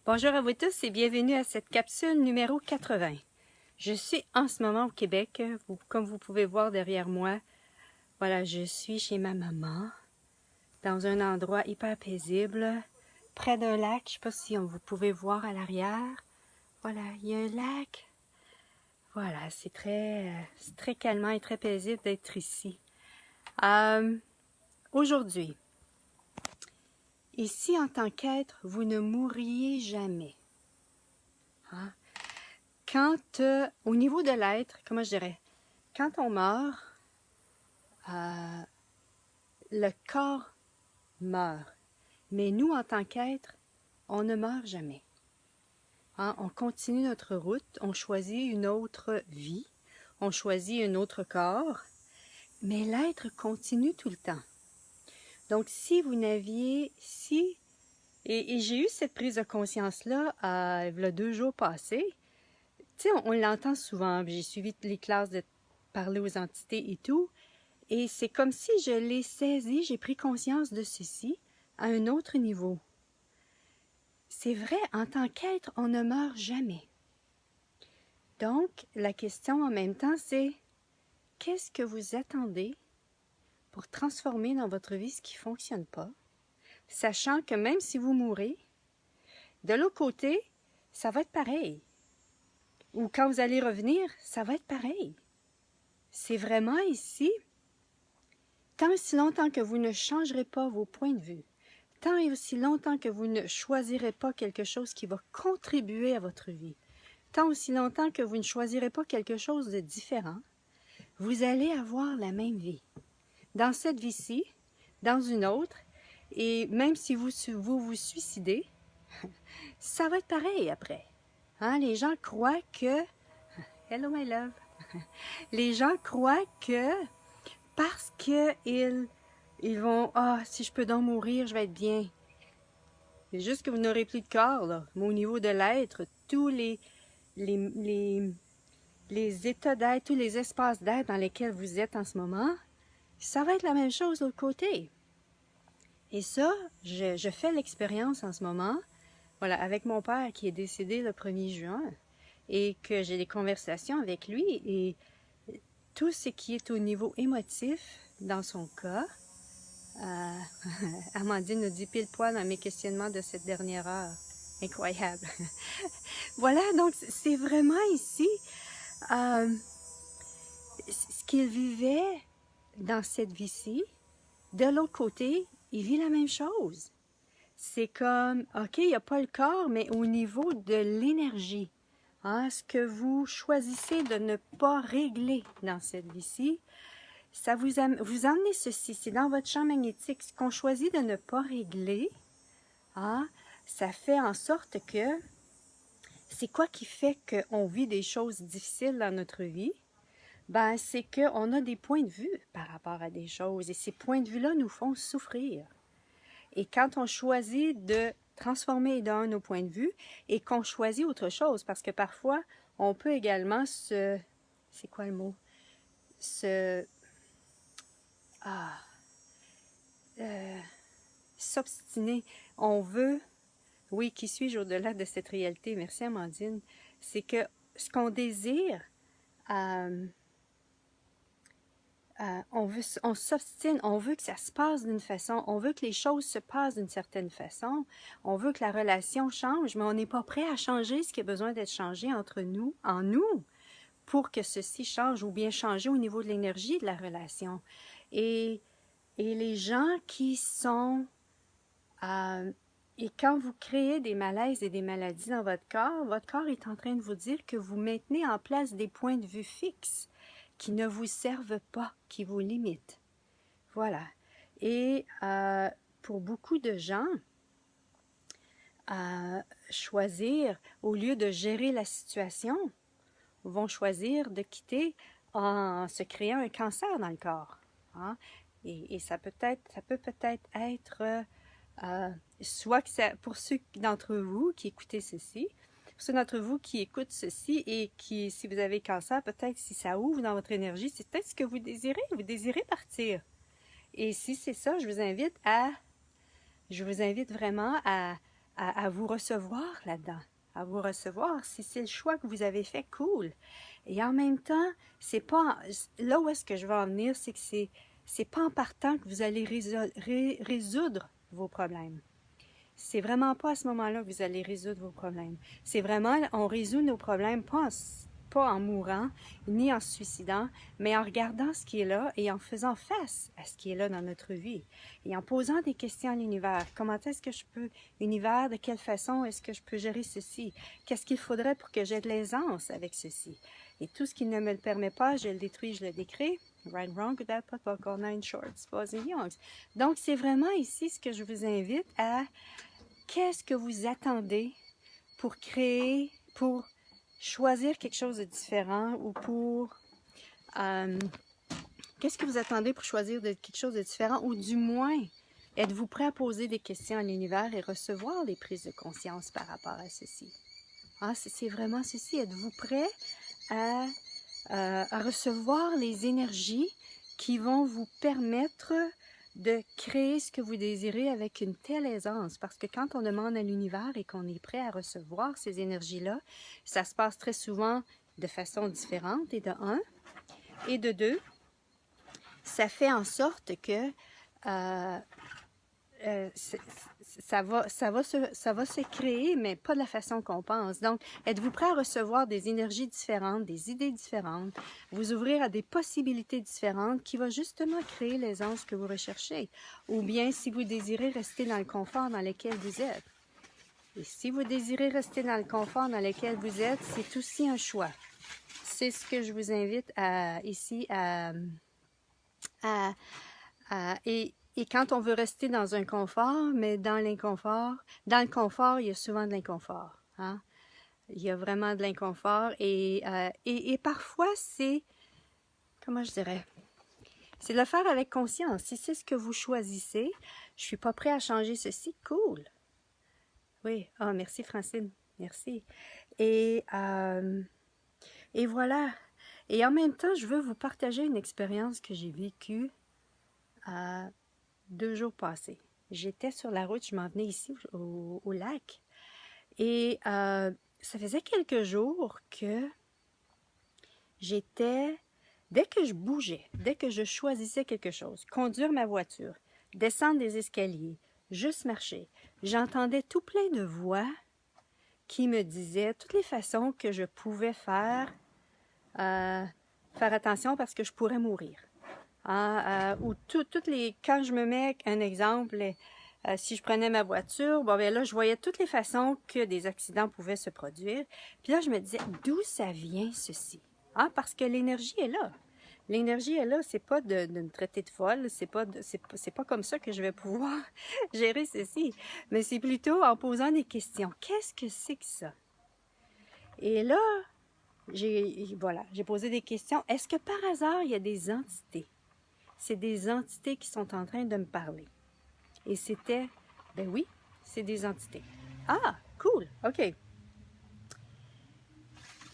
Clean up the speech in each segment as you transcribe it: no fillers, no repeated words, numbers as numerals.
Bonjour à vous tous et bienvenue à cette capsule numéro 80. Je suis en ce moment au Québec, comme vous pouvez voir derrière moi. Voilà, je suis chez ma maman, dans un endroit hyper paisible, près d'un lac. Je ne sais pas si vous pouvez voir à l'arrière. Voilà, il y a un lac. Voilà, c'est très calmant et très paisible d'être ici. Aujourd'hui, ici en tant qu'être, vous ne mourriez jamais. Hein? Quand, au niveau de l'être, comment je dirais, quand on meurt, le corps meurt. Mais nous, en tant qu'être, on ne meurt jamais. Hein? On continue notre route, on choisit une autre vie, on choisit un autre corps, mais l'être continue tout le temps. Donc, si vous n'aviez, et j'ai eu cette prise de conscience-là il y a 2 jours passés. Tu sais, on l'entend souvent, j'ai suivi les classes de parler aux entités et tout, et c'est comme si je l'ai saisi, j'ai pris conscience de ceci à un autre niveau. C'est vrai, en tant qu'être, on ne meurt jamais. Donc, la question en même temps, c'est qu'est-ce que vous attendez pour transformer dans votre vie ce qui ne fonctionne pas, sachant que même si vous mourrez, de l'autre côté, ça va être pareil. Ou quand vous allez revenir, ça va être pareil. C'est vraiment ici, tant et aussi longtemps que vous ne changerez pas vos points de vue, tant et aussi longtemps que vous ne choisirez pas quelque chose qui va contribuer à votre vie, tant aussi longtemps que vous ne choisirez pas quelque chose de différent, vous allez avoir la même vie. Dans cette vie-ci, dans une autre, et même si vous vous suicidez, ça va être pareil après. Hein? Les gens croient que... Hello my love! Les gens croient que parce qu'ils vont « Ah, si je peux donc mourir, je vais être bien. » C'est juste que vous n'aurez plus de corps, là. Mais au niveau de l'être, tous les états d'être, tous les espaces d'être dans lesquels vous êtes en ce moment, ça va être la même chose de l'autre côté. Et ça, je fais l'expérience en ce moment, voilà, avec mon père qui est décédé le 1er juin, et que j'ai des conversations avec lui, et tout ce qui est au niveau émotif, dans son cas, Amandine nous dit pile poil dans mes questionnements de cette dernière heure. Incroyable. Voilà, donc c'est vraiment ici ce qu'il vivait dans cette vie-ci. De l'autre côté, il vit la même chose. C'est comme, OK, il n'y a pas le corps, mais au niveau de l'énergie, hein, ce que vous choisissez de ne pas régler dans cette vie-ci, ça vous emmenez ceci, c'est dans votre champ magnétique. Ce qu'on choisit de ne pas régler, hein, ça fait en sorte que, c'est quoi qui fait qu'on vit des choses difficiles dans notre vie? Ben, c'est qu'on a des points de vue par rapport à des choses, et ces points de vue-là nous font souffrir. Et quand on choisit de transformer dans nos points de vue, et qu'on choisit autre chose, parce que parfois, on peut également c'est quoi le mot? S'obstiner. On veut, oui, qui suis-je au-delà de cette réalité? Merci Amandine. C'est que ce qu'on désire, on s'obstine, on veut que ça se passe d'une façon, on veut que les choses se passent d'une certaine façon, on veut que la relation change, mais on n'est pas prêt à changer ce qui a besoin d'être changé entre nous, en nous, pour que ceci change, ou bien changer au niveau de l'énergie de la relation. Et les gens qui sont... et quand vous créez des malaises et des maladies dans votre corps est en train de vous dire que vous maintenez en place des points de vue fixes qui ne vous servent pas, qui vous limitent. Voilà. Et pour beaucoup de gens, choisir, au lieu de gérer la situation, vont choisir de quitter en se créant un cancer dans le corps. Hein? Et ça peut peut-être être soit que ça, pour ceux d'entre vous qui écoutez ceci, pour ceux d'entre vous qui écoutent ceci et qui, si vous avez cancer, peut-être si ça ouvre dans votre énergie, c'est peut-être ce que vous désirez partir. Et si c'est ça, je vous invite vraiment à à vous recevoir là-dedans, à vous recevoir. Si c'est le choix que vous avez fait, cool. Et en même temps, c'est pas là où est-ce que je veux en venir, c'est que c'est pas en partant que vous allez résoudre vos problèmes. C'est vraiment pas à ce moment-là que vous allez résoudre vos problèmes. C'est vraiment, on résout nos problèmes pas en mourant, ni en se suicidant, mais en regardant ce qui est là et en faisant face à ce qui est là dans notre vie. Et en posant des questions à l'univers. Comment est-ce que je peux, univers, de quelle façon est-ce que je peux gérer ceci? Qu'est-ce qu'il faudrait pour que j'aie de l'aisance avec ceci? Et tout ce qui ne me le permet pas, je le détruis, je le décris. Right, wrong, good, bad, pot, all nine shorts, boys and youngs. Donc, c'est vraiment ici ce que je vous invite à. Qu'est-ce que vous attendez pour créer, pour choisir quelque chose de différent ou pour... qu'est-ce que vous attendez pour choisir quelque chose de différent ou du moins, êtes-vous prêt à poser des questions à l'univers et recevoir les prises de conscience par rapport à ceci? Ah, c'est vraiment ceci. Êtes-vous prêt à recevoir les énergies qui vont vous permettre de créer ce que vous désirez avec une telle aisance. Parce que quand on demande à l'univers et qu'on est prêt à recevoir ces énergies-là, ça se passe très souvent de façon différente, et de un. Et de deux, ça fait en sorte que ça va se créer, mais pas de la façon qu'on pense. Donc, êtes-vous prêt à recevoir des énergies différentes, des idées différentes, vous ouvrir à des possibilités différentes qui vont justement créer l'aisance que vous recherchez? Ou bien, si vous désirez rester dans le confort dans lequel vous êtes. Et si vous désirez rester dans le confort dans lequel vous êtes, c'est aussi un choix. C'est ce que je vous invite ici et quand on veut rester dans un confort, mais dans le confort, il y a souvent de l'inconfort. Hein? Il y a vraiment de l'inconfort et parfois c'est, comment je dirais, c'est de le faire avec conscience. Si c'est ce que vous choisissez, je suis pas prêt à changer ceci, cool. Oui, ah merci Francine, merci. Et voilà. Et en même temps, je veux vous partager une expérience que j'ai vécue 2 jours passés. J'étais sur la route, je m'en venais ici au lac. Et ça faisait quelques jours que dès que je bougeais, dès que je choisissais quelque chose, conduire ma voiture, descendre des escaliers, juste marcher, j'entendais tout plein de voix qui me disaient toutes les façons que je pouvais faire attention parce que je pourrais mourir. Ou quand je me mets un exemple, si je prenais ma voiture, bon ben là je voyais toutes les façons que des accidents pouvaient se produire. Puis là je me disais d'où ça vient ceci, parce que l'énergie est là. L'énergie est là, c'est pas de me traiter de folle, c'est pas comme ça que je vais pouvoir gérer ceci, mais c'est plutôt en posant des questions. Qu'est-ce que c'est que ça? Et là, j'ai posé des questions. Est-ce que par hasard il y a des entités? C'est des entités qui sont en train de me parler. Et c'était, ben oui, c'est des entités. Ah, cool, ok.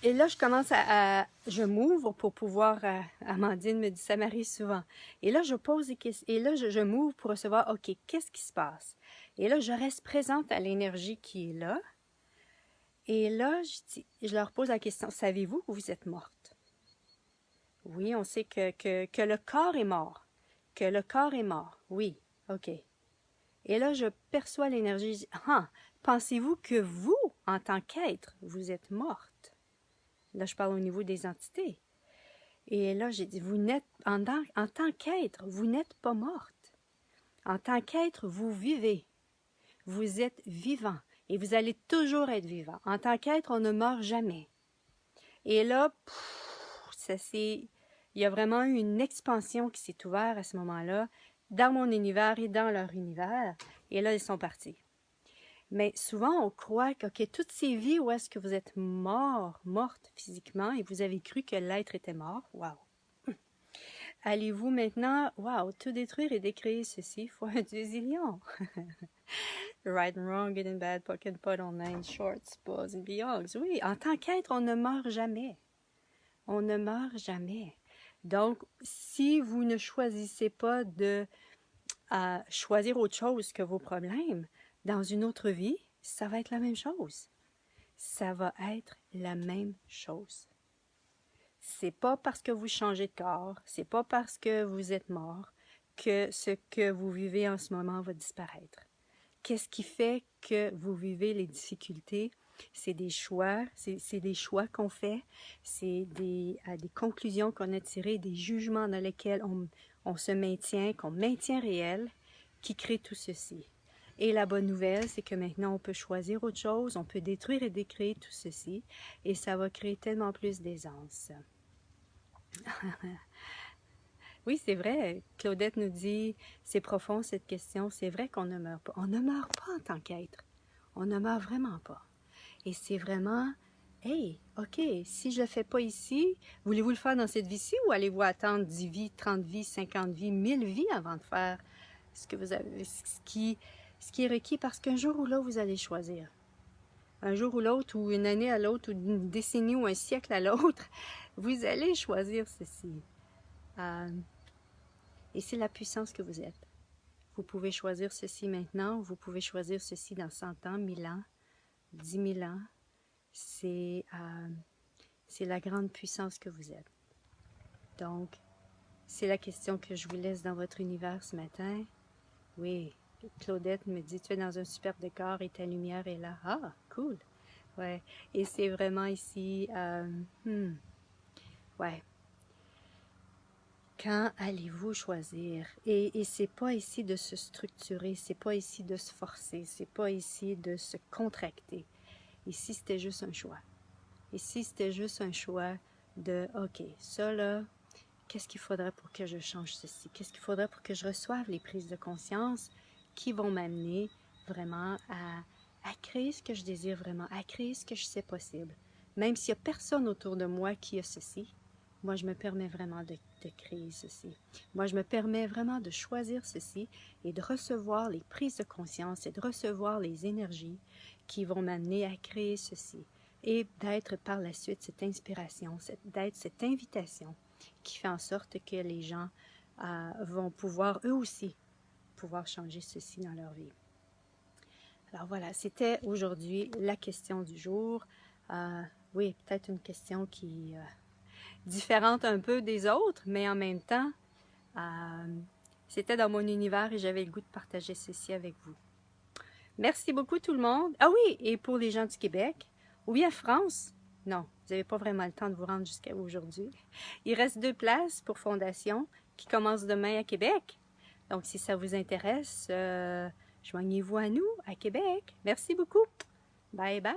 Et là, je commence je m'ouvre pour pouvoir, Amandine me dit, ça m'arrive souvent. Et là, je pose des questions, et là, je m'ouvre pour recevoir, ok, qu'est-ce qui se passe? Et là, je reste présente à l'énergie qui est là. Et là, je leur pose la question, savez-vous que vous êtes morte? Oui, on sait que le corps est mort. Que le corps est mort. Oui, ok. Et là, je perçois l'énergie. Je dis, pensez-vous que vous, en tant qu'être, vous êtes morte? Là, je parle au niveau des entités. Et là, j'ai dit, vous n'êtes, en tant qu'être, vous n'êtes pas morte. En tant qu'être, vous vivez. Vous êtes vivant. Et vous allez toujours être vivant. En tant qu'être, on ne meurt jamais. Et là, il y a vraiment eu une expansion qui s'est ouverte à ce moment-là, dans mon univers et dans leur univers. Et là, ils sont partis. Mais souvent, on croit que toutes ces vies où est-ce que vous êtes morte physiquement, et vous avez cru que l'être était mort, wow. Allez-vous maintenant, tout détruire et décréer ceci fois 2 zillions. Right and wrong, good and bad, pocket pot on 9 shorts, boys and beyonds. Oui, en tant qu'être, on ne meurt jamais. On ne meurt jamais. Donc, si vous ne choisissez pas de choisir autre chose que vos problèmes dans une autre vie, ça va être la même chose. Ça va être la même chose. C'est pas parce que vous changez de corps, c'est pas parce que vous êtes mort que ce que vous vivez en ce moment va disparaître. Qu'est-ce qui fait que vous vivez les difficultés? C'est des choix, c'est des choix qu'on fait, c'est des conclusions qu'on a tirées, des jugements dans lesquels on se maintient, qu'on maintient réel, qui créent tout ceci. Et la bonne nouvelle, c'est que maintenant, on peut choisir autre chose, on peut détruire et décréer tout ceci, et ça va créer tellement plus d'aisance. Oui, c'est vrai. Claudette nous dit, c'est profond cette question. C'est vrai qu'on ne meurt pas. On ne meurt pas en tant qu'être. On ne meurt vraiment pas. Et c'est vraiment, hey, OK, si je ne le fais pas ici, voulez-vous le faire dans cette vie-ci ou allez-vous attendre 10 vies, 30 vies, 50 vies, 1000 vies avant de faire ce que vous avez, ce qui est requis? Parce qu'un jour ou l'autre, vous allez choisir. Un jour ou l'autre, ou une année à l'autre, ou une décennie ou un siècle à l'autre, vous allez choisir ceci. Et c'est la puissance que vous êtes. Vous pouvez choisir ceci maintenant, vous pouvez choisir ceci dans 100 ans, 1000 ans, 10 000 ans. C'est la grande puissance que vous êtes. Donc, c'est la question que je vous laisse dans votre univers ce matin. Oui, Claudette me dit, tu es dans un superbe décor et ta lumière est là. Ah, cool. Ouais, et c'est vraiment ici, ouais. Quand allez-vous choisir? Et c'est pas ici de se structurer, c'est pas ici de se forcer, c'est pas ici de se contracter. Ici, c'était juste un choix. Ici, c'était juste un choix de, OK, ça là, qu'est-ce qu'il faudrait pour que je change ceci? Qu'est-ce qu'il faudrait pour que je reçoive les prises de conscience qui vont m'amener vraiment à créer ce que je désire vraiment, à créer ce que je sais possible. Même s'il n'y a personne autour de moi qui a ceci, moi, je me permets vraiment de créer ceci. Moi, je me permets vraiment de choisir ceci et de recevoir les prises de conscience et de recevoir les énergies qui vont m'amener à créer ceci. Et d'être par la suite cette inspiration, d'être cette invitation qui fait en sorte que les gens vont pouvoir, eux aussi, pouvoir changer ceci dans leur vie. Alors voilà, c'était aujourd'hui la question du jour. Oui, peut-être une question qui différente un peu des autres, mais en même temps, c'était dans mon univers et j'avais le goût de partager ceci avec vous. Merci beaucoup tout le monde. Ah oui, et pour les gens du Québec, ou bien France, non, vous n'avez pas vraiment le temps de vous rendre jusqu'à aujourd'hui. Il reste 2 places pour Fondation qui commence demain à Québec. Donc, si ça vous intéresse, joignez-vous à nous à Québec. Merci beaucoup. Bye bye.